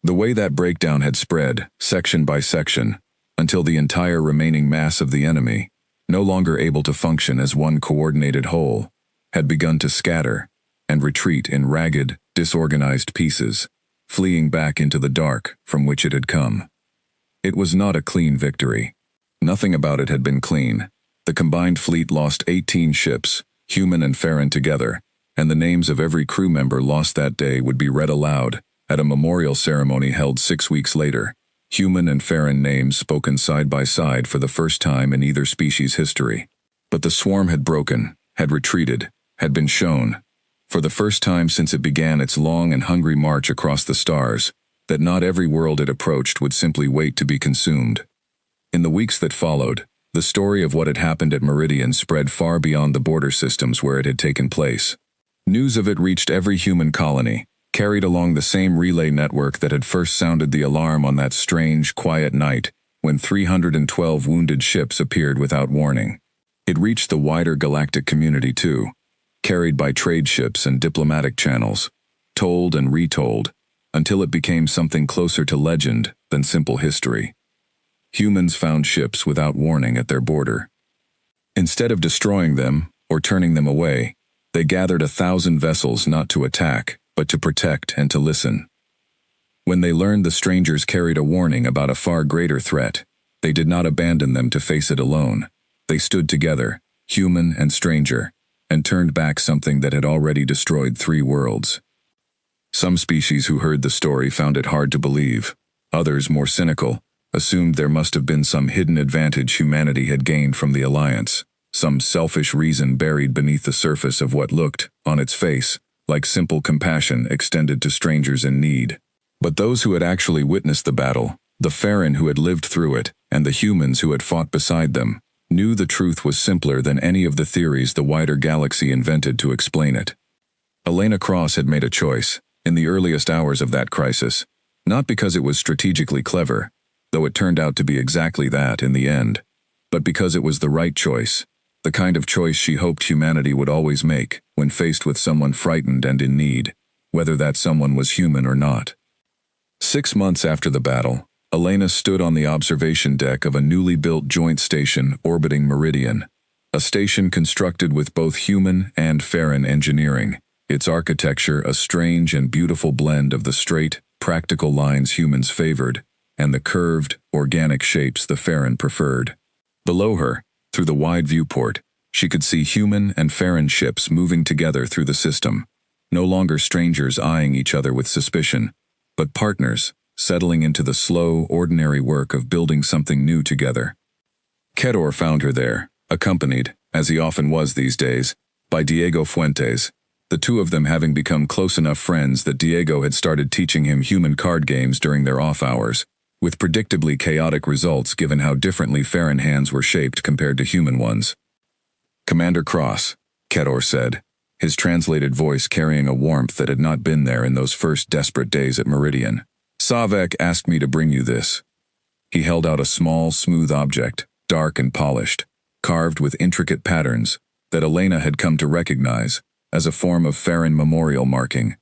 The way that breakdown had spread, section by section, until the entire remaining mass of the enemy, no longer able to function as one coordinated whole, had begun to scatter and retreat in ragged, disorganized pieces, fleeing back into the dark from which it had come. It was not a clean victory. Nothing about it had been clean. The combined fleet lost 18 ships, human and Farron together, and the names of every crew member lost that day would be read aloud at a memorial ceremony held 6 weeks later, human and Farron names spoken side by side for the first time in either species' history. But the swarm had broken, had retreated, had been shown, for the first time since it began its long and hungry march across the stars, that not every world it approached would simply wait to be consumed. In the weeks that followed, the story of what had happened at Meridian spread far beyond the border systems where it had taken place. News of it reached every human colony, carried along the same relay network that had first sounded the alarm on that strange, quiet night when 312 wounded ships appeared without warning. It reached the wider galactic community too, carried by trade ships and diplomatic channels, told and retold, until it became something closer to legend than simple history. Humans found ships without warning at their border. Instead of destroying them or turning them away, they gathered 1,000 vessels not to attack, but to protect and to listen. When they learned the strangers carried a warning about a far greater threat, they did not abandon them to face it alone. They stood together, human and stranger, and turned back something that had already destroyed 3 worlds. Some species who heard the story found it hard to believe. Others, more cynical, assumed there must have been some hidden advantage humanity had gained from the alliance, some selfish reason buried beneath the surface of what looked, on its face, like simple compassion extended to strangers in need. But those who had actually witnessed the battle, the Farron who had lived through it, and the humans who had fought beside them, knew the truth was simpler than any of the theories the wider galaxy invented to explain it. Elena Cross had made a choice, in the earliest hours of that crisis, not because it was strategically clever, though it turned out to be exactly that in the end, but because it was the right choice, the kind of choice she hoped humanity would always make when faced with someone frightened and in need, whether that someone was human or not. 6 months after the battle, Elena stood on the observation deck of a newly built joint station orbiting Meridian, a station constructed with both human and Farron engineering, its architecture a strange and beautiful blend of the straight, practical lines humans favored and the curved, organic shapes the Farron preferred. Below her, through the wide viewport, she could see human and Farron ships moving together through the system, no longer strangers eyeing each other with suspicion, but partners, settling into the slow, ordinary work of building something new together. Kedor found her there, accompanied, as he often was these days, by Diego Fuentes, the 2 of them having become close enough friends that Diego had started teaching him human card games during their off hours, with predictably chaotic results given how differently Farron hands were shaped compared to human ones. "Commander Cross," Kedor said, his translated voice carrying a warmth that had not been there in those first desperate days at Meridian. "Savek asked me to bring you this." He held out a small, smooth object, dark and polished, carved with intricate patterns, that Elena had come to recognize as a form of Farron memorial marking.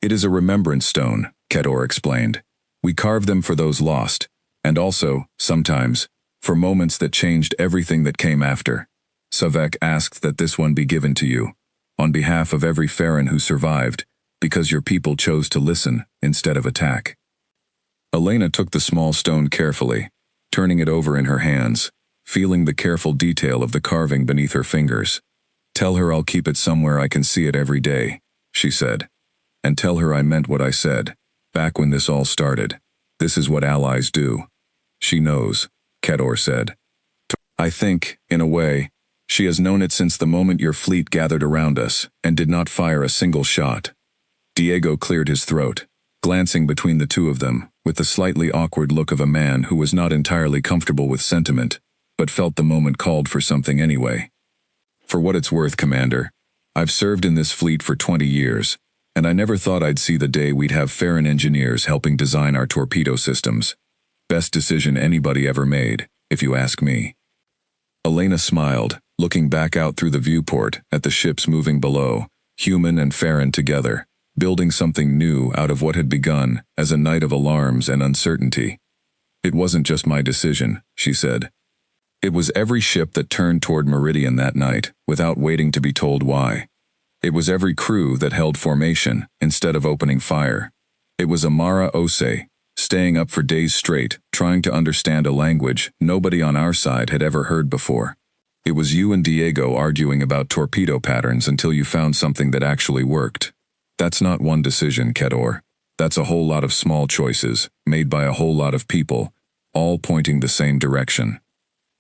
"It is a remembrance stone," Kedor explained. "We carve them for those lost, and also, sometimes, for moments that changed everything that came after. Savek asked that this one be given to you, on behalf of every Farron who survived, because your people chose to listen instead of attack." Elena took the small stone carefully, turning it over in her hands, feeling the careful detail of the carving beneath her fingers. "Tell her I'll keep it somewhere I can see it every day," she said. "And tell her I meant what I said, back when this all started. This is what allies do." "She knows," Kedor said. "I think, in a way, she has known it since the moment your fleet gathered around us and did not fire a single shot." Diego cleared his throat, glancing between the 2 of them, with the slightly awkward look of a man who was not entirely comfortable with sentiment, but felt the moment called for something anyway. "For what it's worth, Commander, I've served in this fleet for 20 years, and I never thought I'd see the day we'd have Farron engineers helping design our torpedo systems. Best decision anybody ever made, if you ask me." Elena smiled, looking back out through the viewport at the ships moving below, human and Farron together, building something new out of what had begun as a night of alarms and uncertainty. "It wasn't just my decision," she said. "It was every ship that turned toward Meridian that night, without waiting to be told why. It was every crew that held formation instead of opening fire. It was Amara Ose, staying up for days straight, trying to understand a language nobody on our side had ever heard before. It was you and Diego arguing about torpedo patterns until you found something that actually worked. That's not one decision, Kedor. That's a whole lot of small choices, made by a whole lot of people, all pointing the same direction."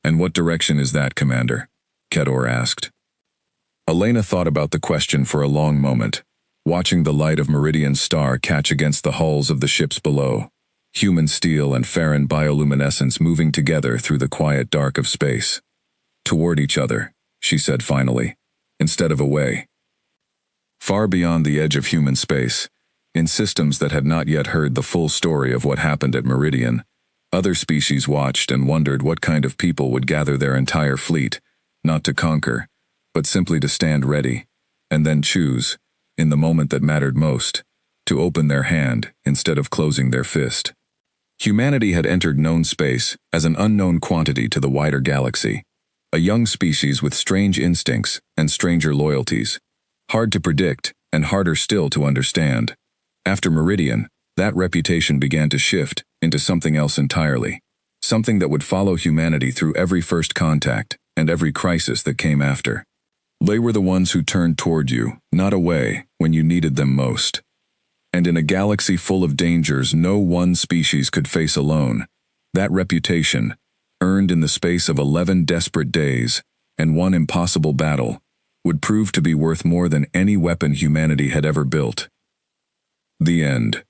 "And what direction is that, Commander?" Kedor asked. Elena thought about the question for a long moment, watching the light of Meridian's star catch against the hulls of the ships below, human steel and Farron bioluminescence moving together through the quiet dark of space. "Toward each other," she said finally, "instead of away." Far beyond the edge of human space, in systems that had not yet heard the full story of what happened at Meridian, other species watched and wondered what kind of people would gather their entire fleet, not to conquer, but simply to stand ready, and then choose, in the moment that mattered most, to open their hand instead of closing their fist. Humanity had entered known space as an unknown quantity to the wider galaxy, a young species with strange instincts and stranger loyalties. Hard to predict, and harder still to understand. After Meridian, that reputation began to shift into something else entirely. Something that would follow humanity through every first contact and every crisis that came after. They were the ones who turned toward you, not away, when you needed them most. And in a galaxy full of dangers no one species could face alone, that reputation, earned in the space of 11 desperate days and one impossible battle, would prove to be worth more than any weapon humanity had ever built. The end.